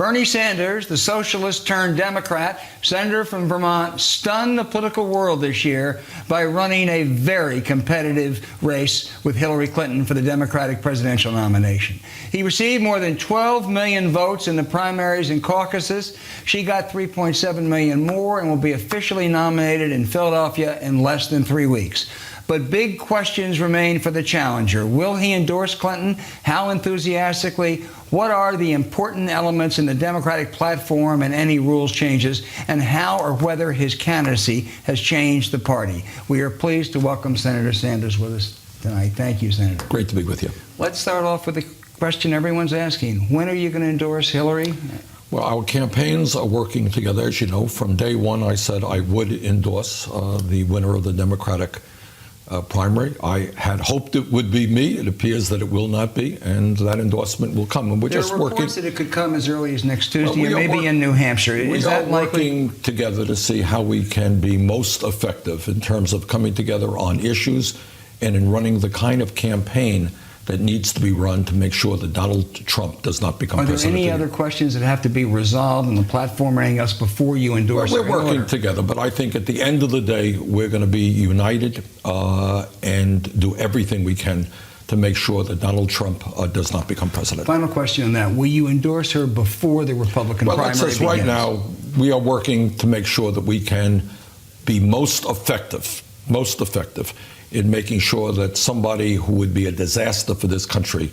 Bernie Sanders, the socialist turned Democrat, senator from Vermont, stunned the political world this year by running a very competitive race with Hillary Clinton for the Democratic presidential nomination. He received more than 12 million votes in the primaries and caucuses. She got 3.7 million more and will be officially nominated in Philadelphia in less than 3 weeks. But big questions remain for the challenger. Will he endorse Clinton? How enthusiastically? What are the important elements in the Democratic platform and any rules changes? And how or whether his candidacy has changed the party? We are pleased to welcome Senator Sanders with us tonight. Thank you, Senator. Great to be with you. Let's start off with the question everyone's asking. When are you going to endorse Hillary? Well, our campaigns are working together. As you know, from day one, I said I would endorse the winner of the Democratic primary. I had hoped it would be me. It appears that it will not be, and that endorsement will come. And we're just working. There are reports that it could come as early as next Tuesday, or maybe in New Hampshire. Is that likely? We are working together to see how we can be most effective in terms of coming together on issues and in running the kind of campaign that needs to be run to make sure that Donald Trump does not become president. Are there any other questions that have to be resolved in the platform or anything else before you endorse? Well, we're working together, but I think at the end of the day, we're going to be united and do everything we can to make sure that Donald Trump does not become president. Final question on that. Will you endorse her before the Republican primary begins? Right now, we are working to make sure that we can be most effective in making sure that somebody who would be a disaster for this country,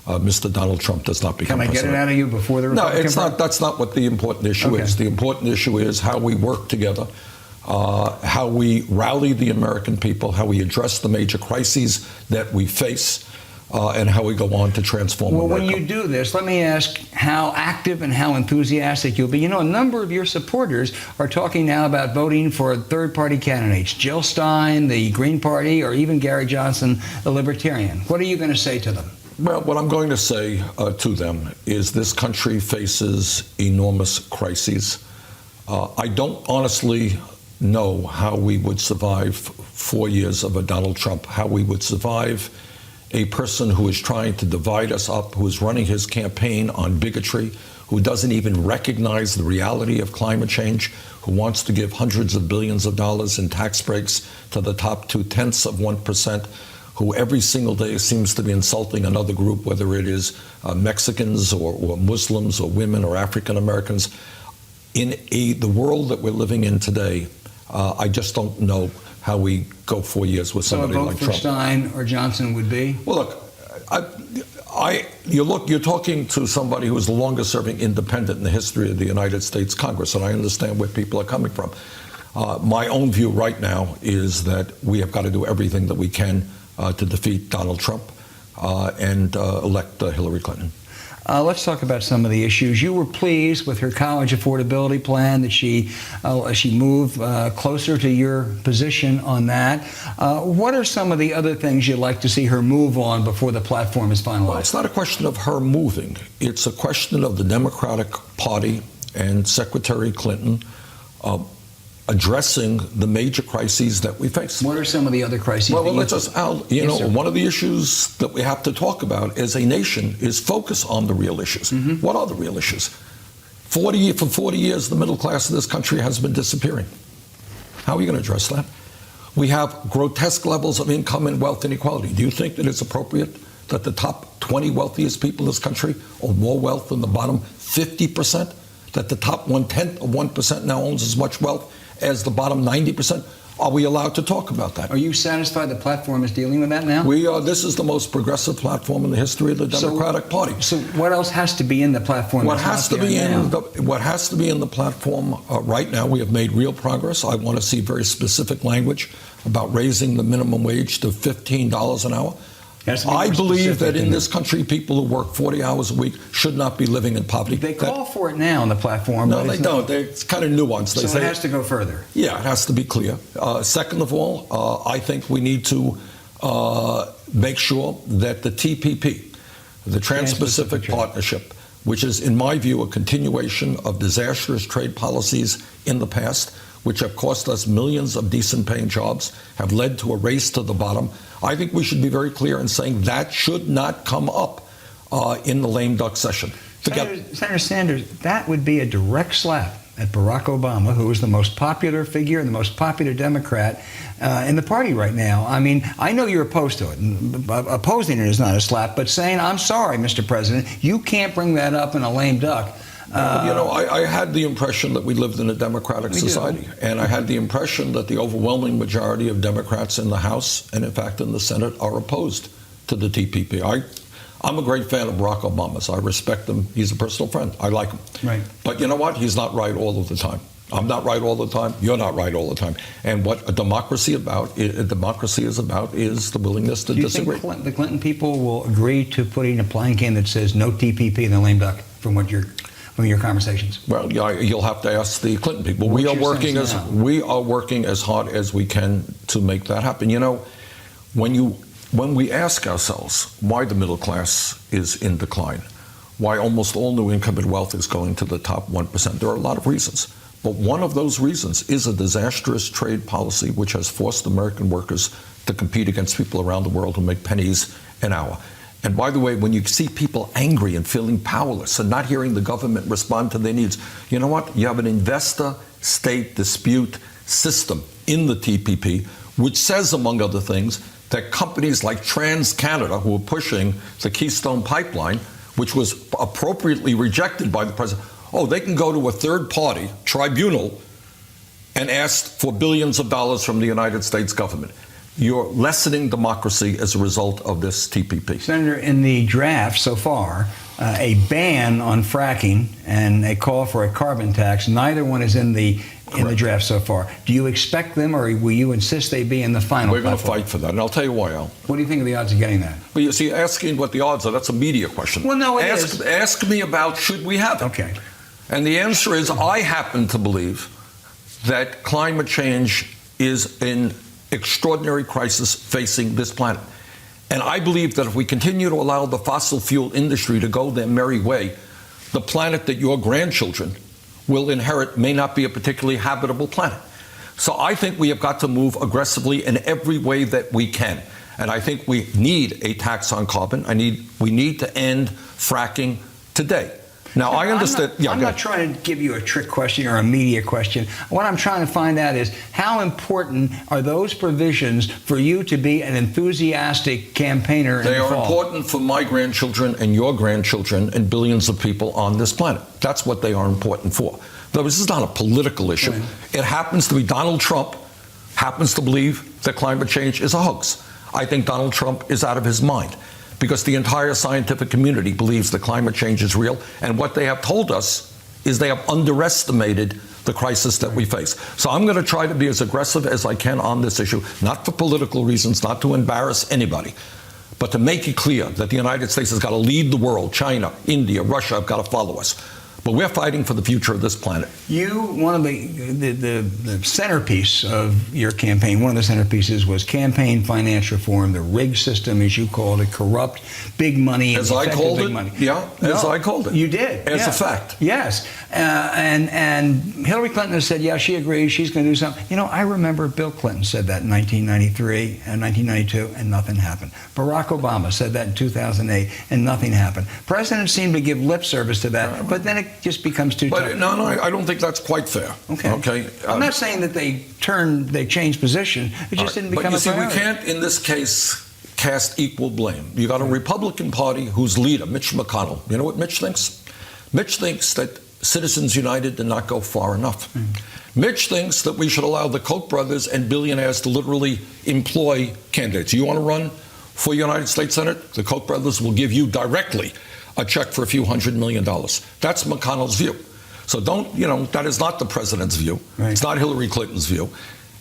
Mr. Donald Trump, does not become president. Can I get it out of you before the Republican? No, it's not. That's not what the important issue is. The important issue is how we work together, how we rally the American people, how we address the major crises that we face, and how we go on to transform America. Well, when you do this, let me ask how active and how enthusiastic you'll be. You know, a number of your supporters are talking now about voting for third-party candidates, Jill Stein, the Green Party, or even Gary Johnson, the Libertarian. What are you going to say to them? Well, what I'm going to say to them is this country faces enormous crises. I don't honestly know how we would survive 4 years of a Donald Trump, how we would survive a person who is trying to divide us up, who is running his campaign on bigotry, who doesn't even recognize the reality of climate change, who wants to give hundreds of billions of dollars in tax breaks to the top 0.2%, who every single day seems to be insulting another group, whether it is Mexicans or Muslims or women or African Americans. In the world that we're living in today, I just don't know how we go 4 years with somebody like Trump. So a vote for Stein or Johnson would be? Well, look, you're talking to somebody who is the longest serving independent in the history of the United States Congress, and I understand where people are coming from. My own view right now is that we have got to do everything that we can to defeat Donald Trump and elect Hillary Clinton. Let's talk about some of the issues. You were pleased with her college affordability plan, that she moved closer to your position on that. What are some of the other things you'd like to see her move on before the platform is finalized? Well, it's not a question of her moving. It's a question of the Democratic Party and Secretary Clinton addressing the major crises that we face. What are some of the other crises? Well, let's just, one of the issues that we have to talk about as a nation is focus on the real issues. Mm-hmm. What are the real issues? For 40 years, the middle class of this country has been disappearing. How are you going to address that? We have grotesque levels of income and wealth inequality. Do you think that it's appropriate that the top 20 wealthiest people in this country own more wealth than the bottom 50%? That the top 1/10 of 1% now owns as much wealth as the bottom 90%? Are we allowed to talk about that? Are you satisfied the platform is dealing with that now? We are. This is the most progressive platform in the history of the Democratic Party. So what else has to be in the platform? What has to be in the platform right now? We have made real progress. I want to see very specific language about raising the minimum wage to $15 an hour. I believe that in this country, people who work 40 hours a week should not be living in poverty. They call for it now on the platform. No, they don't. It's kind of nuanced. So it has to go further. Yeah, it has to be clear. Second of all, I think we need to make sure that the TPP, the Trans-Pacific Partnership, which is, in my view, a continuation of disastrous trade policies in the past, which have cost us millions of decent-paying jobs, have led to a race to the bottom. I think we should be very clear in saying that should not come up in the lame duck session. to get. Senator Sanders, that would be a direct slap at Barack Obama, who is the most popular figure and the most popular Democrat in the party right now. I mean, I know you're opposed to it. Opposing it is not a slap, but saying, I'm sorry, Mr. President, you can't bring that up in a lame duck. I had the impression that we lived in a democratic society, and I had the impression that the overwhelming majority of Democrats in the House and, in fact, in the Senate are opposed to the TPP. I'm a great fan of Barack Obama's. I respect him. He's a personal friend. I like him. Right. But you know what? He's not right all of the time. I'm not right all the time. You're not right all the time. And what a democracy is about is the willingness to disagree. Do you think the Clinton people will agree to putting a plank in that says no TPP in the lame duck from your conversations? Well, you'll have to ask the Clinton people. We are working as hard as we can to make that happen. You know, when we ask ourselves why the middle class is in decline, why almost all new income and wealth is going to the top 1%, there are a lot of reasons. But one of those reasons is a disastrous trade policy which has forced American workers to compete against people around the world who make pennies an hour. And by the way, when you see people angry and feeling powerless and not hearing the government respond to their needs, you know what? You have an investor-state dispute system in the TPP, which says, among other things, that companies like TransCanada, who are pushing the Keystone Pipeline, which was appropriately rejected by the president, they can go to a third-party tribunal and ask for billions of dollars from the United States government. You're lessening democracy as a result of this TPP. Senator, in the draft so far, a ban on fracking and a call for a carbon tax, neither one is in the draft so far. Do you expect them, or will you insist they be in the final? We're going to fight for that, and I'll tell you why, Al. What do you think of the odds of getting that? Well, you see, asking what the odds are, that's a media question. Well, no, it is. Ask me about should we have it. Okay. And the answer is I happen to believe that climate change is an extraordinary crisis facing this planet. And I believe that if we continue to allow the fossil fuel industry to go their merry way, the planet that your grandchildren will inherit may not be a particularly habitable planet. So I think we have got to move aggressively in every way that we can. And I think we need a tax on carbon. We need to end fracking today. Now, I understand. I'm not trying to give you a trick question or a media question. What I'm trying to find out is how important are those provisions for you to be an enthusiastic campaigner in the fall? They are important for my grandchildren and your grandchildren and billions of people on this planet. That's what they are important for. Though this is not a political issue. Right. It happens to be Donald Trump happens to believe that climate change is a hoax. I think Donald Trump is out of his mind, because the entire scientific community believes that climate change is real, and what they have told us is they have underestimated the crisis that we face. So I'm going to try to be as aggressive as I can on this issue, not for political reasons, not to embarrass anybody, but to make it clear that the United States has got to lead the world. China, India, Russia have got to follow us. But we're fighting for the future of this planet. One of the centerpiece of your campaign, one of the centerpieces was campaign finance reform, the rigged system, as you called it, corrupt, big money. As I called it? Money. Yeah, as I called it. You did. As a fact. Yes. And Hillary Clinton has said, yeah, she agrees, she's going to do something. You know, I remember Bill Clinton said that in 1993 and 1992, and nothing happened. Barack Obama said that in 2008, and nothing happened. Presidents seem to give lip service to that, but then it just becomes too tough. No, I don't think that's quite fair. Okay. I'm not saying that they changed position. It just didn't become a priority. But you see, we can't, in this case, cast equal blame. You got a Republican Party whose leader, Mitch McConnell. You know what Mitch thinks? Mitch thinks that Citizens United did not go far enough. Mitch thinks that we should allow the Koch brothers and billionaires to literally employ candidates. You want to run for United States Senate? The Koch brothers will give you directly a check for a few $100 million. That's McConnell's view. So that is not the president's view. Right. It's not Hillary Clinton's view.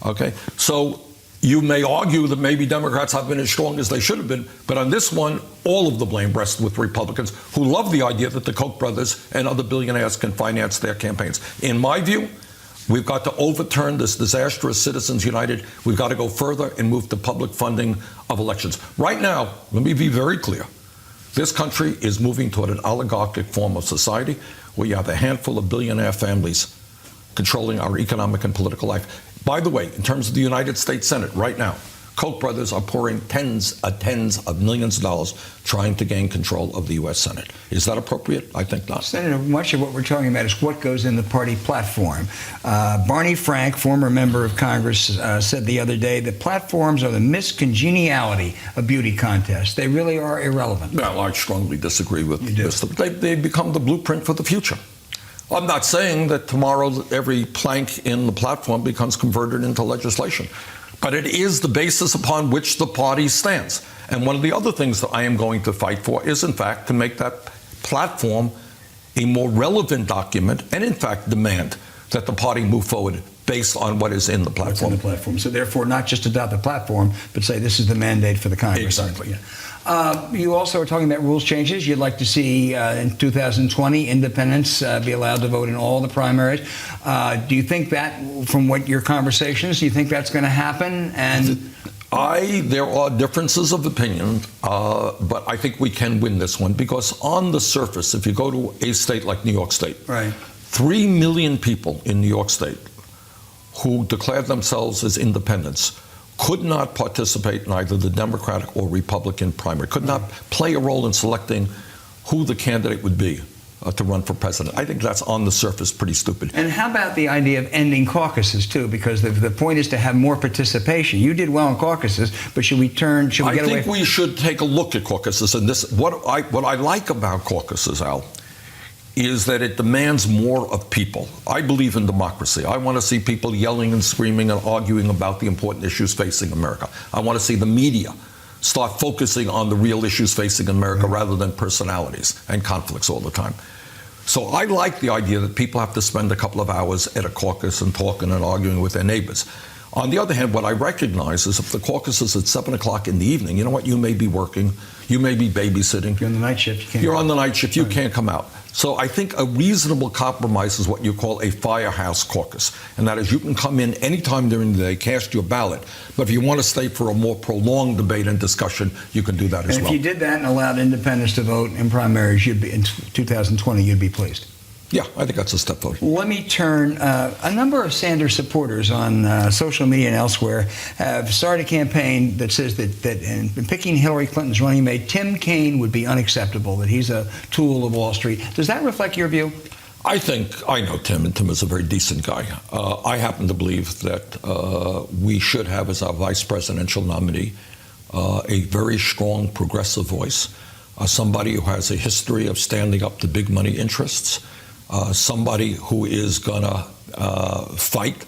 Okay? So you may argue that maybe Democrats haven't been as strong as they should have been, but on this one, all of the blame rests with Republicans who love the idea that the Koch brothers and other billionaires can finance their campaigns. In my view, we've got to overturn this disastrous Citizens United. We've got to go further and move to public funding of elections. Right now, let me be very clear. This country is moving toward an oligarchic form of society where you have a handful of billionaire families controlling our economic and political life. By the way, in terms of the United States Senate right now, Koch brothers are pouring tens of millions of dollars trying to gain control of the U.S. Senate. Is that appropriate? I think not. Senator, much of what we're talking about is what goes in the party platform. Barney Frank, former member of Congress, said the other day that platforms are the miscongeniality of beauty contests. They really are irrelevant. Well, I strongly disagree with this. They become the blueprint for the future. I'm not saying that tomorrow every plank in the platform becomes converted into legislation, but it is the basis upon which the party stands. And one of the other things that I am going to fight for is, in fact, to make that platform a more relevant document and, in fact, demand that the party move forward based on what is in the platform. What's in the platform. So therefore, not just adopt the platform, but say this is the mandate for the Congress. Exactly. Yeah. You also are talking about rules changes. You'd like to see in 2020 independents be allowed to vote in all the primaries. Do you think that, from what your conversations, do you think that's going to happen? And there are differences of opinion, but I think we can win this one because on the surface, if you go to a state like New York State, right, 3 million people in New York State who declared themselves as independents could not participate in either the Democratic or Republican primary, could not play a role in selecting who the candidate would be to run for president. I think that's on the surface pretty stupid. And how about the idea of ending caucuses too? Because the point is to have more participation. You did well in caucuses, but should we get away? I think we should take a look at caucuses. And this, what I like about caucuses, Al, is that it demands more of people. I believe in democracy. I want to see people yelling and screaming and arguing about the important issues facing America. I want to see the media start focusing on the real issues facing America rather than personalities and conflicts all the time. So I like the idea that people have to spend a couple of hours at a caucus and talking and arguing with their neighbors. On the other hand, what I recognize is if the caucus is at 7 o'clock in the evening, you know what, you may be working, you may be babysitting. You're on the night shift. You can't You're on the night shift, you can't come out. So I think a reasonable compromise is what you call a firehouse caucus. And that is you can come in anytime during the day, cast your ballot. But if you want to stay for a more prolonged debate and discussion, you can do that as well. And if you did that and allowed independents to vote in primaries, you'd be in 2020, you'd be pleased. Yeah, I think that's a step forward. Let me turn. A number of Sanders supporters on social media and elsewhere have started a campaign that says that in picking Hillary Clinton's running mate, Tim Kaine would be unacceptable, that he's a tool of Wall Street. Does that reflect your view? I know Tim, and Tim is a very decent guy. I happen to believe that we should have as our vice presidential nominee a very strong progressive voice, somebody who has a history of standing up to big money interests, somebody who is going to fight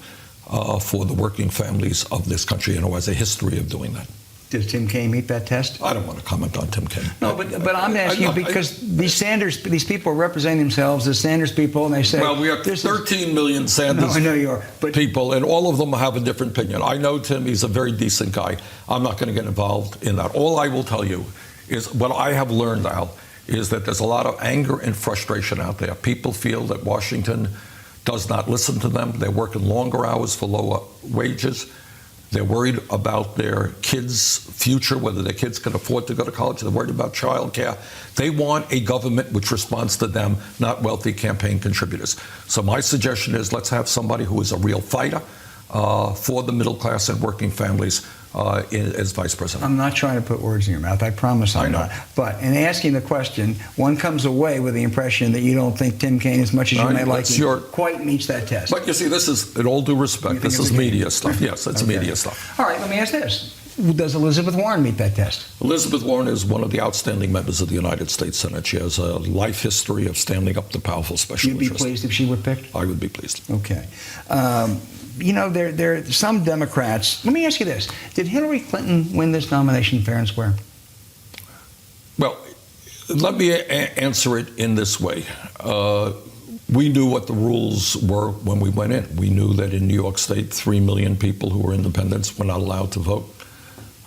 for the working families of this country and who has a history of doing that. Does Tim Kaine meet that test? I don't want to comment on Tim Kaine. No, but I'm asking you because these people are representing themselves as Sanders people, and they say, well, we have 13 million Sanders I know you are, but people, and all of them have a different opinion. I know Tim; he's a very decent guy. I'm not going to get involved in that. All I will tell you is what I have learned, Al, is that there's a lot of anger and frustration out there. People feel that Washington does not listen to them. They're working longer hours for lower wages. They're worried about their kids' future, whether their kids can afford to go to college. They're worried about child care. They want a government which responds to them, not wealthy campaign contributors. So my suggestion is let's have somebody who is a real fighter for the middle class and working families as vice president. I'm not trying to put words in your mouth. I promise I'm not. But in asking the question, one comes away with the impression that you don't think Tim Kaine, as much as you may like him, quite meets that test. But you see, this is, in all due respect, this is media stuff. Yes, it's media stuff. All right, let me ask this. Does Elizabeth Warren meet that test? Elizabeth Warren is one of the outstanding members of the United States Senate. She has a life history of standing up to powerful special interests. You'd be pleased if she were picked? I would be pleased. Okay. You know, there are some Democrats. Let me ask you this. Did Hillary Clinton win this nomination fair and square? Well, let me answer it in this way. We knew what the rules were when we went in. We knew that in New York State, 3 million people who were independents were not allowed to vote,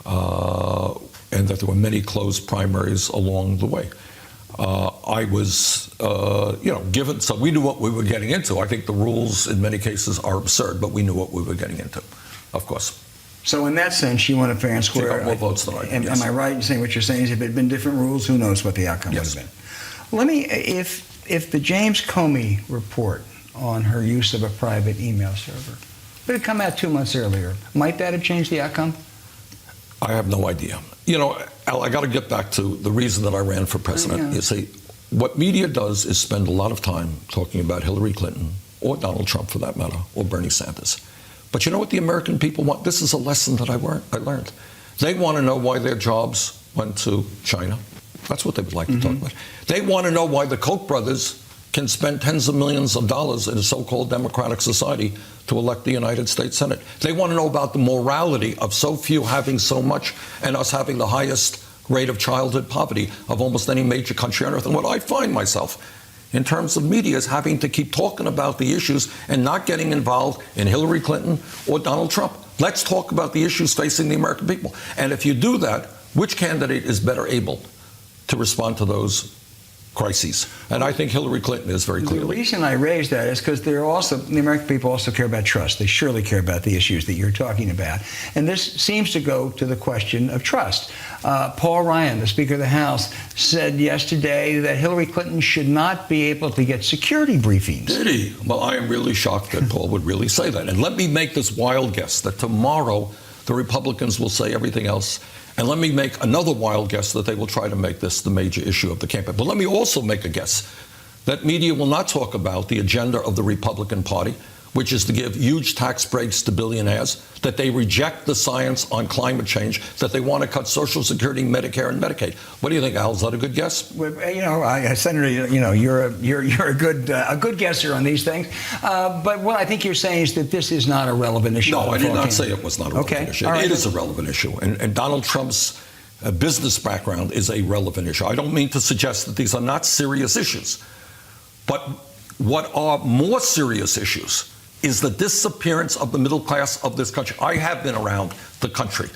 and that there were many closed primaries along the way. I was, given, so we knew what we were getting into. I think the rules in many cases are absurd, but we knew what we were getting into, of course. So in that sense, she won it fair and square. She got more votes than I did, yes. Am I right in saying what you're saying is if it had been different rules, who knows what the outcome would have been? Let me, if the James Comey report on her use of a private email server had come out 2 months earlier, might that have changed the outcome? I have no idea. You know, Al, I got to get back to the reason that I ran for president. Yeah. You see, what media does is spend a lot of time talking about Hillary Clinton, or Donald Trump for that matter, or Bernie Sanders. But you know what the American people want? This is a lesson that I learned. They want to know why their jobs went to China. That's what they would like to talk about. They want to know why the Koch brothers can spend tens of millions of dollars in a so-called democratic society to elect the United States Senate. They want to know about the morality of so few having so much and us having the highest rate of childhood poverty of almost any major country on earth. And what I find myself in terms of media is having to keep talking about the issues and not getting involved in Hillary Clinton or Donald Trump. Let's talk about the issues facing the American people. And if you do that, which candidate is better able to respond to those crises? And I think Hillary Clinton is very The clearly. reason I raise that is because the American people also care about trust. They surely care about the issues that you're talking about. And this seems to go to the question of trust. Paul Ryan, the Speaker of the House, said yesterday that Hillary Clinton should not be able to get security briefings. Did he? Well, I am really shocked that Paul would really say that. And let me make this wild guess that tomorrow the Republicans will say everything else. And let me make another wild guess that they will try to make this the major issue of the campaign. But let me also make a guess that media will not talk about the agenda of the Republican Party, which is to give huge tax breaks to billionaires, that they reject the science on climate change, that they want to cut Social Security, Medicare, and Medicaid. What do you think, Al? Is that a good guess? You know, Senator, you know, you're a good guesser on these things. But what I think you're saying is that this is not a relevant issue. No, I did not say it was not a relevant issue. All right. It is a relevant issue. And Donald Trump's business background is a relevant issue. I don't mean to suggest that these are not serious issues. But what are more serious issues is the disappearance of the middle class of this country. I have been around the country.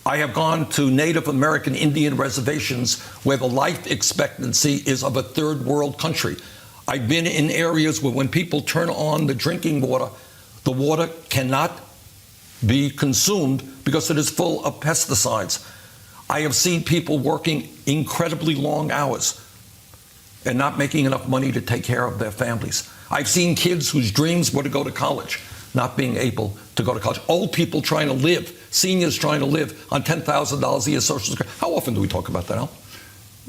I have gone to Native American Indian reservations where the life expectancy is of a third world country. I've been in areas where when people turn on the drinking water, the water cannot be consumed because it is full of pesticides. I have seen people working incredibly long hours and not making enough money to take care of their families. I've seen kids whose dreams were to go to college not being able to go to college. Old people trying to live, seniors trying to live on $10,000 a year Social Security. How often do we talk about that, Al?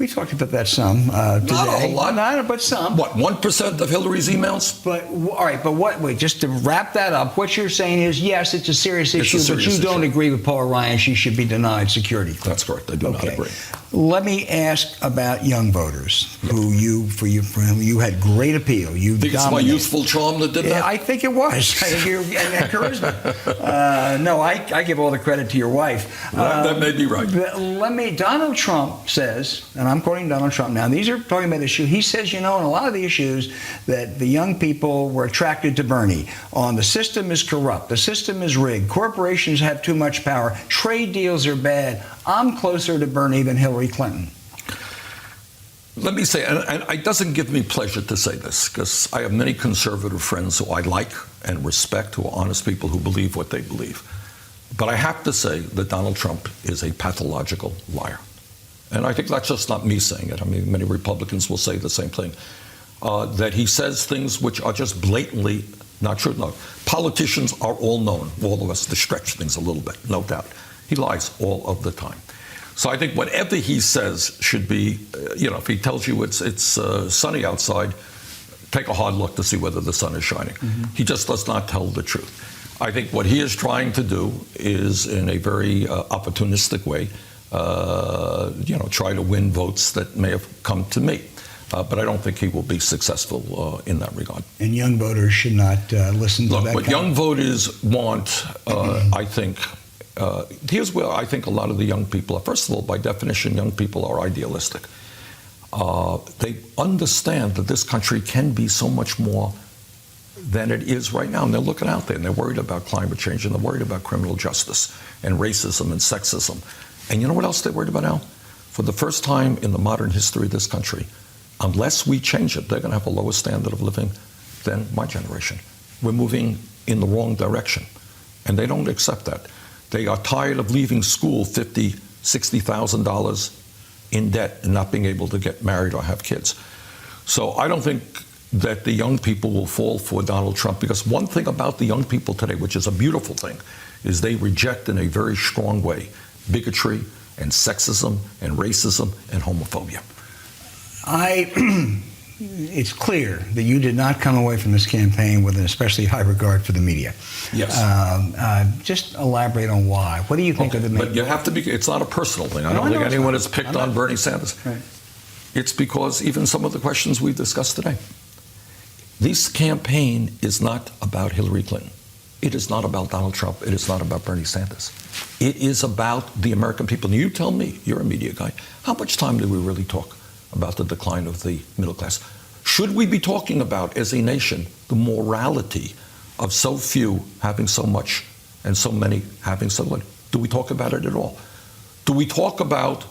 We talked about that some today. Not a whole lot. Not, but some. What, 1% of Hillary's emails? But all right, but wait, just to wrap that up, what you're saying is, yes, it's a serious issue, but you don't agree with Paul Ryan. She should be denied security clearance. That's correct. I do not agree. Let me ask about young voters for whom you had great appeal. You think it's my youthful charm that did that? I think it was. I think and charisma. No, I give all the credit to your wife. That may be right. Donald Trump says, and I'm quoting Donald Trump now, these are talking about issues. He says, in a lot of the issues that the young people were attracted to Bernie on, the system is corrupt, the system is rigged, corporations have too much power, trade deals are bad. I'm closer to Bernie than Hillary Clinton. Let me say, and it doesn't give me pleasure to say this, because I have many conservative friends who I like and respect, who are honest people who believe what they believe. But I have to say that Donald Trump is a pathological liar. And I think that's just not me saying it. I mean, many Republicans will say the same thing. That he says things which are just blatantly not true. No, politicians are all known, all of us, to stretch things a little bit, no doubt. He lies all of the time. So I think whatever he says should be, if he tells you it's sunny outside, take a hard look to see whether the sun is shining. Mm-hmm. He just does not tell the truth. I think what he is trying to do is, in a very opportunistic way, try to win votes that may have come to me. But I don't think he will be successful in that regard. And young voters should not listen to that. What young voters want, I think, here's where I think a lot of the young people are. First of all, by definition, young people are idealistic. They understand that this country can be so much more than it is right now. And they're looking out there, and they're worried about climate change, and they're worried about criminal justice and racism and sexism. And you know what else they're worried about now? For the first time in the modern history of this country, unless we change it, they're going to have a lower standard of living than my generation. We're moving in the wrong direction, and they don't accept that. They are tired of leaving school $50,000, $60,000 in debt and not being able to get married or have kids. So I don't think that the young people will fall for Donald Trump, because one thing about the young people today, which is a beautiful thing, is they reject in a very strong way bigotry and sexism and racism and homophobia. It's clear that you did not come away from this campaign with an especially high regard for the media. Yes. Just elaborate on why. What do you think of the media? But you have to be, it's not a personal thing. I No, don't I think know it's anyone not. has picked I'm on not- Bernie Sanders. Right. It's because even some of the questions we've discussed today, this campaign is not about Hillary Clinton. It is not about Donald Trump. It is not about Bernie Sanders. It is about the American people. And you tell me, you're a media guy, how much time do we really talk about the decline of the middle class? Should we be talking about, as a nation, the morality of so few having so much and so many having so little? Do we talk about it at all? Do we talk about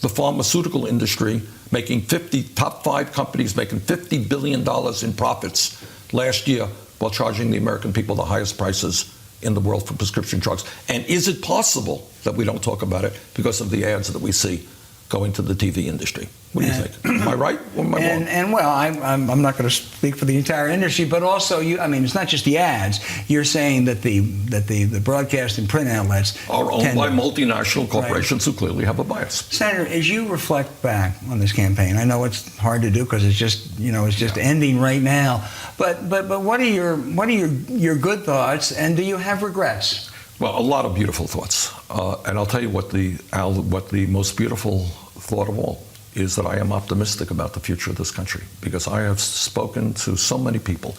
the pharmaceutical industry making top 5 companies making $50 billion in profits last year while charging the American people the highest prices in the world for prescription drugs? And is it possible that we don't talk about it because of the ads that we see going to the TV industry? What do you think? Am I right or am I wrong? And well, I'm not going to speak for the entire industry, but also it's not just the ads. You're saying that the broadcast and print outlets Are owned by multinational corporations Right. who clearly have a bias. Senator, as you reflect back on this campaign, I know it's hard to do because it's just ending right now. But what are your good thoughts, and do you have regrets? Well, a lot of beautiful thoughts, and I'll tell you what the most beautiful thought of all is, that I am optimistic about the future of this country, because I have spoken to so many people,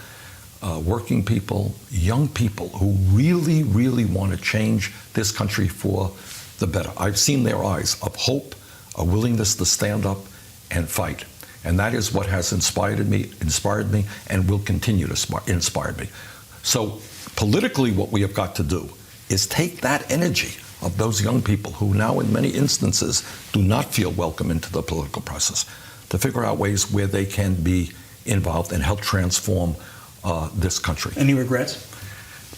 working people, young people who really, really want to change this country for the better. I've seen their eyes of hope, a willingness to stand up and fight, and that is what has inspired me, and will continue to inspire me. So politically, what we have got to do is take that energy of those young people who now in many instances do not feel welcome into the political process, to figure out ways where they can be involved and help transform this country. Any regrets?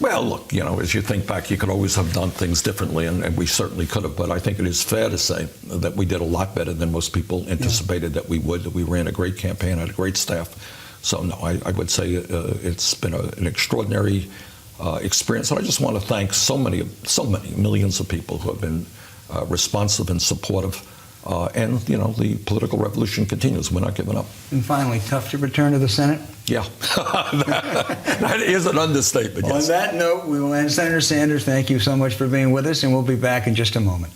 Well, look, as you think back, you could always have done things differently, and we certainly could have, but I think it is fair to say that we did a lot better than most people anticipated that we would, that we ran a great campaign, had a great staff. So no, I would say it's been an extraordinary experience, and I just want to thank so many millions of people who have been responsive and supportive. And the political revolution continues. We're not giving up. And finally, tough to return to the Senate? Yeah, that is an understatement. Yes. On that note, we will end. Senator Sanders, thank you so much for being with us, and we'll be back in just a moment.